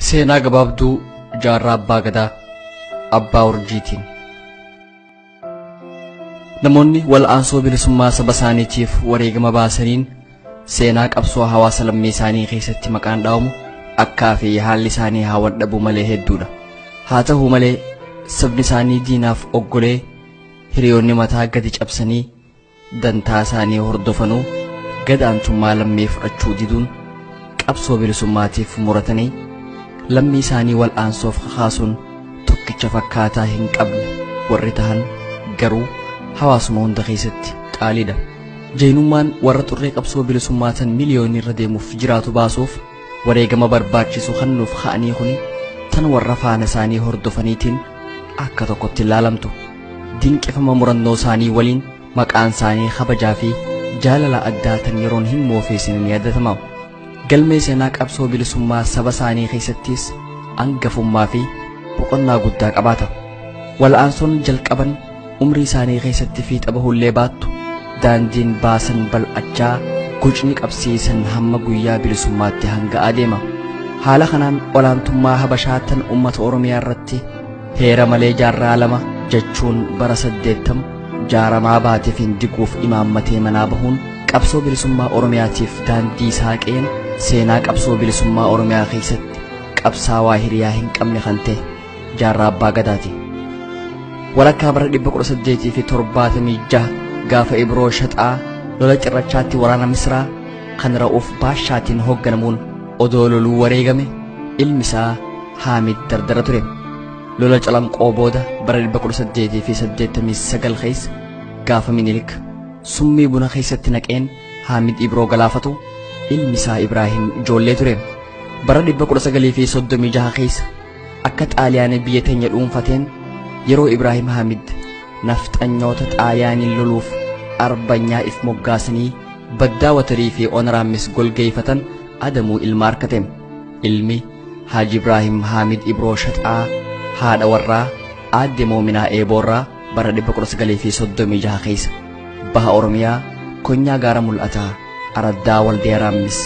Seenaa gabaabduu jaarraa abbaa gadaa abbaa urjiitiin. Namoonni wal'aansoo bilisummaa saba isaaniitiif wareegama baasaniin seenaa qabsoo hawaasa lammii isaanii keessatti maqaan dhaawamu akkaa fi haalli isaanii haawan dhabuu malee hedduudha. Haa ta'uu malee sabni isaanii diinaaf oggolee hiriyoonni mataa gadi cabsanii dantaa isaanii hordofanuu gadaantummaa lammii fudhachuu diduun qabsoo bilisummaatiif muratanii lammii isaanii wal'aansoof kakaasuun tokkicha fakkaataa hin qabne warri tahan garuu hawaasuma hunda keessatti qaaliidha. Jeenummaan warra xurree qabsoo bilisummaatan miliyoonni irra deemuuf jiraatu baasuuf wareegama barbaachisu kennuuf ka'anii kuni tan warra faana isaanii hordofaniitiin akka tokkotti ilaalamtu. Dinqifama murannoo isaanii waliin maqaan isaanii kabajaa fi jaalala addaa tan yeroon hin moofeessin ni yaadatama. Galmee seenaa qabsoo bilisummaa saba isaanii keessattis hangafummaa fi boqonnaa guddaa qabaata. Wal'aansoon jalqaban umrii isaanii keessatti fiixa bahullee baattu daandiin baasan bal'achaa gucni qabsiisan hamma guyyaa bilisummaatti hanga adeema. Haala kanaan olaantummaa habashaa tan ummata Oromiyaa irratti heera malee jaarraa lama jechuun bara 80 jaaramaa baateef hin diguuf imaammatee manaa bahuun qabsoo bilisummaa Oromiyaatiif daandii saaqeen seenaa qabsoo bilisummaa Oromiyaa keessatti qabsaawaa hiriyaa hin qabne kan ta'e jaarraa abbaa gadaati. Walakkaa bara 1876 gaafa Ibroo Shaxaa lola cirrachaatti waraana Misraa kan Ra'uuf Baashaatiin hoogganamuun odoo loluu wareegame ilmi isaa Haamid dardara ture. Lola calanqoo booda bara 1889 keessa gaafa Minilik summii buna keessatti naqeen Haamid Ibroo galaafatu ilmi isaa Ibraahim ijoollee ture. Bara 1936 keessa akka Xaaliyaanii biyya teenya dhuunfateen yeroo Ibraahim Haamid nafxanyoota Xaaliyaanii loluuf arbanyaa if moggaasanii baddaa watarii fi onaraamis golgeeffatan adamuu ilma harkate. Ilmi Haaji Ibraahim Haamid Ibroo Shaxaa haadha warraa aadde Moominaa Eeboorraa bara 1936 keessa baha Oromiyaa konyaa gaara mul'ataa araddaa waldeeraamis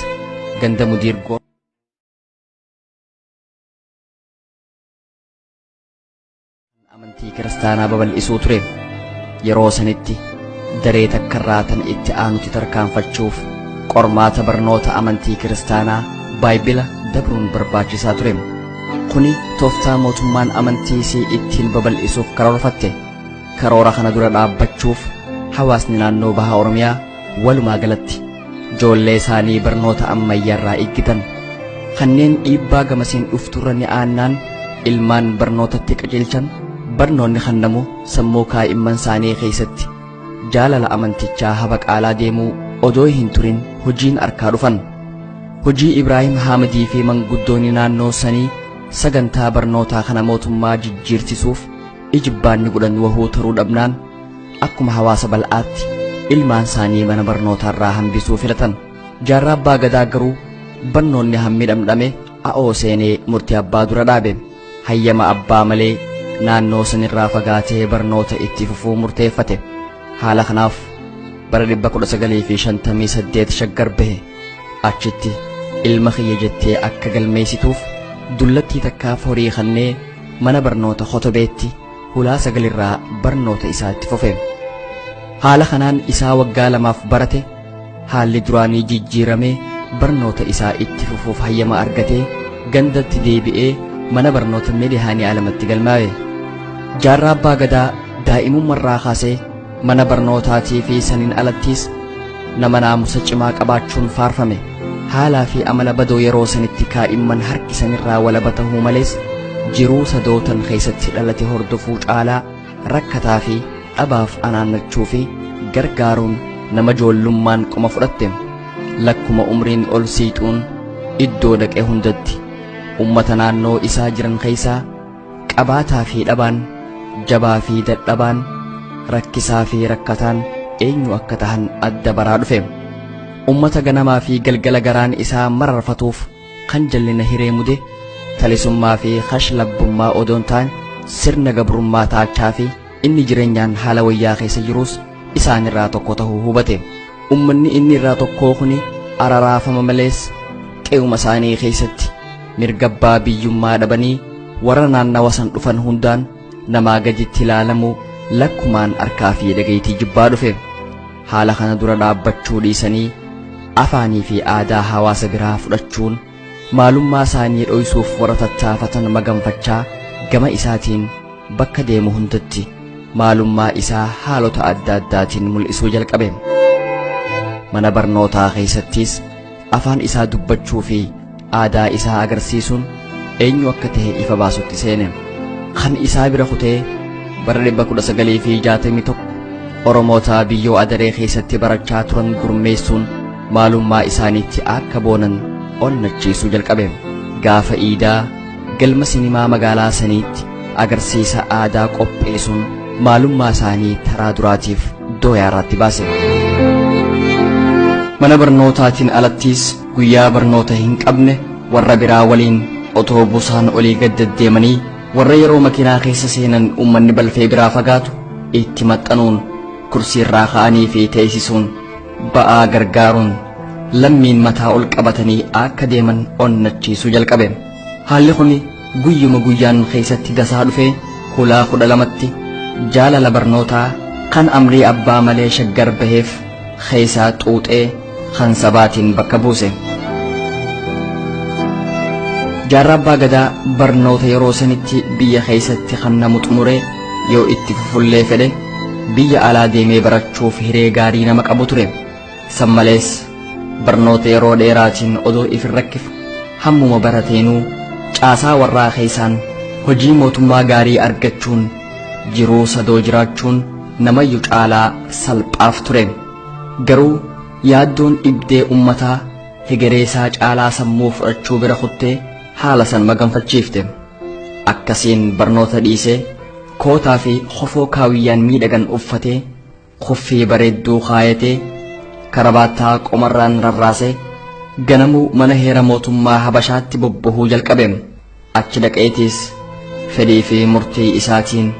ganda mudiirgoo amantii kiristaanaa babal'isuu ture. Yeroo sanitti daree takkarraa tan itti aanuti tarkaanfachuuf qormaata barnoota amantii kiristaanaa baayibila dabruun barbaachisaa ture. Kuni tooftaa mootummaan amantii isii ittiin babal'isuuf karoorfatte. Karoora kana dura dhaabbachuuf hawaasni naannoo baha Oromiyaa walumaa galatti ijoollee isaanii barnoota ammayyaarraa eeggitan kanneen dhiibbaa gamasiin dhufturra ni aannaan ilmaan barnootatti qajeelchan barnoonni kennamu sammuu kaa'imman isaanii keessatti jaalala amantichaa habaqaalaa deemuu odoo hin turin hojiin arkaa dhufan. Hojii Ibraahim Haamidii fi manguddoonni naannoo sanii sagantaa barnootaa kana mootummaa jijjiirsisuuf ijibbaanni godhan wahuu taruu dhabnaan akkuma hawaasa bal'aatti ilmaan isaanii mana barnootaarraa hambisuu filatan. Jaarraa abbaa gadaa garuu barnoonni hammi dhamdhame a'oo seenee murtii abbaa dura dhaabe. Hayyama abbaa malee naannoo sanirraa fagaatee barnoota itti fufuu murteeffate. Haala kanaaf bara 1958 shaggar bahe. Achitti ilma kiyya jettee akka galmeessituuf dullattii takkaaf horii kennee mana barnoota Kotobeetti hulaa 9 irraa barnoota isaatti fufe. Haala kanaan isaa waggaa 2 barate. Haalli duraanii jijjiiramee barnoota isaa itti fufuuf hayyama argatee gandatti deebi'ee mana barnoota Meedihaanii Alamatti galmaa'e. Jaarraa abbaa gadaa daa'imummaarraa kaasee mana barnootaatii fi saniin alattis nama naamusa cimaa qabaachuun faarfame. Haalaa fi amala badoo yeroo sanitti kaa'imman harki sanirraa walaba ta'uu malees jiruu sadootan keessatti dhalate hordofuu caalaa rakkataa fi dhabaaf anaannachuu fi gargaaruun nama joollummaan qoma fudhatte. Lakkuma umriin ol siixuun iddoo dhaqe hundatti ummata naannoo isaa jiran keessaa qabaataa fi dhabaan, jabaa fi dadhabaan, rakkisaa fi rakkataan eenyu akka tahan adda baraa dhufe. Ummata ganamaa fi galgala garaan isaa mararfatuuf kan jallina hiree mude talisummaa fi kashlabbummaa odoon ta'an sirna gabrummaa taachaa fi inni jireenyaan haala wayyaa keessa jirus isaanirraa tokko tahuu hubate. Ummanni inni irraa tokkoo kuni araraafama malees qe'uma isaanii keessatti mirgabbaa biyyummaa dhabanii warra naannawa san dhufan hundaan namaa gaditti ilaalamu lakkumaan harkaa fi dhagayitii jibbaa dhufe. Haala kana dura dhaabbachuu dhiisanii afaanii fi aadaa hawaasa biraa fudhachuun maalummaa isaanii dhoysuuf warra tattaafatan maganfachaa gama isaatiin bakka deemu hundatti maalummaa isaa haalota adda addaatiin mul'isuu jalqabe. Mana barnootaa keessattis afaan isaa dubbachuu fi aadaa isaa agarsiisuun eenyu akka ta'e ifa baasutti seene. Kan isaa bira kutee bara 1961 Oromoota biyyoo Adaree keessatti barachaa turan gurmeessuun maalummaa isaaniitti akka boonan onnachiisuu jalqabe. Gaafa Iidaa galma sinimaa magaalaa saniitti agarsiisa aadaa qopheessuun maalummaa isaanii taraa duraatiif dooyaa irratti baase. Mana barnootaatiin alattis guyyaa barnoota hin qabne warra biraa waliin otoobusaan olii gad deddeemanii warra yeroo makiinaa keessa seenan uummanni balfee biraa fagaatu itti maxxanuun kursiirraa ka'anii fi teessisuun ba'aa gargaaruun lammiin mataa ol qabatanii akka deeman onnachiisuu jalqabe. Haalli kun guyyuma guyyaan keessatti dasaa dhufee hulaa 12tti jaalala barnootaa kan amrii abbaa malee shaggar baheef keessaa xuuxee kan sabaatiin bakka buuse. Jaarraa abbaa gadaa barnoota yeroo sanitti biyya keessatti kan namu xumuree yoo itti fufullee fedhe biyya alaa deemee barachuuf hiree gaarii nama qabu ture. San malees barnoota yeroo dheeraatiin odoo ifin rakkifu hammuma barateenuu caasaa warraa keessaan hojii mootummaa gaarii argachuun jiruu sadoo jiraachuun namayyu caalaa salphaaf ture. Garuu yaaddoon dhibdee ummataa hegereesaa caalaa sammuu fudhachuu bira kuttee haala san maganfachiifte. Akkasiin barnoota dhiisee kootaa fi hofoo kaawiyyaan miidhagan uffatee kuffii bareedduu kaayatee karabaattaa qomarraan rarraasee ganamuu mana heera mootummaa Habashaatti bobbahuu jalqabe. Achi dhaqeetis fedhii fi murtii isaatiin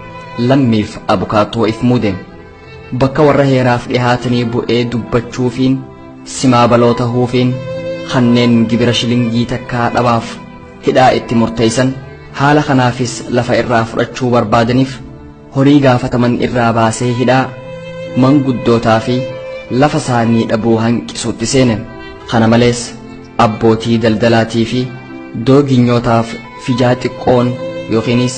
lammiif abukaatoo if muude. Bakka warra heeraaf dhihaatanii bu'ee dubbachuufiin simaa baloota huufiin kanneen gibira shilingii takkaa dhabaaf hidhaa itti murteessan haala kanaafis lafa irraa fudhachuu barbaadaniif horii gaafataman irraa baasee hidhaa manguddootaa fi lafa isaanii dhabuu hanqisuutti seene. Kana malees abbootii daldalaatii fi dooginyootaaf fijaa xiqqoon yookiinis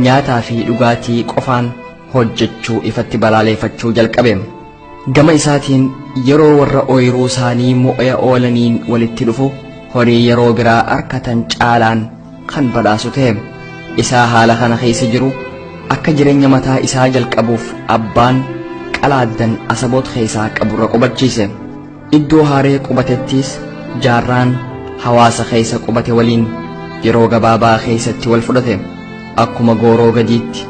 nyaataa fi dhugaatii qofaan hojjechuu ifatti balaaleeffachuu jalqabe. Gama isaatiin yeroo warra ooyiruu isaanii mo'ee oolaniin walitti dhufu horii yeroo biraa arkatan caalaan kan badhaasu ta'e. Isaa haala kana keessa jiru akka jireenya mataa isaa jalqabuuf abbaan qalaaddan asaboota keessaa qaburra qubachiise. Iddoo haaree qubatettis jaarraan hawaasa keessa qubate waliin yeroo gabaabaa keessatti wal fudhate. Akkuma gooroo gadiitti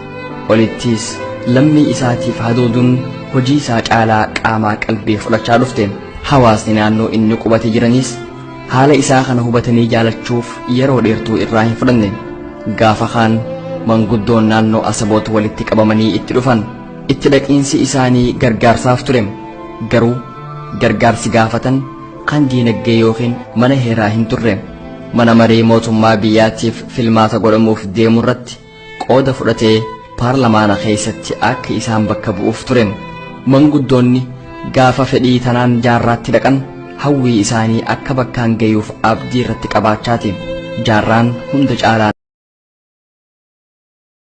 olittis lammii isaatiif haduuduun hojii isaa caalaa qaamaa qalbii fudhachaa dhufte. Hawaasni naannoo inni qubate jiranis haala isaa kana hubatanii jaalachuuf yeroo dheertuu irraa hin fudhanne. Gaafa kaan manguddoon naannoo asaboota walitti qabamanii itti dhufan itti dhaqiinsi isaanii gargaarsaaf ture. Garuu gargaarsi gaafatan kan diinagdee yookiin mana heeraa hin turre. Mana marii mootummaa biyyaatiif filmaata godhamuuf deemu irratti qooda fudhatee paarlamaana keessatti akka isaan bakka bu'uuf ture. Manguddoonni gaafa fedhii tanaan jaarraatti dhaqan hawwii isaanii akka bakkaan gayuuf abdii irratti qabaachaati. Jaarraan hunda caalaan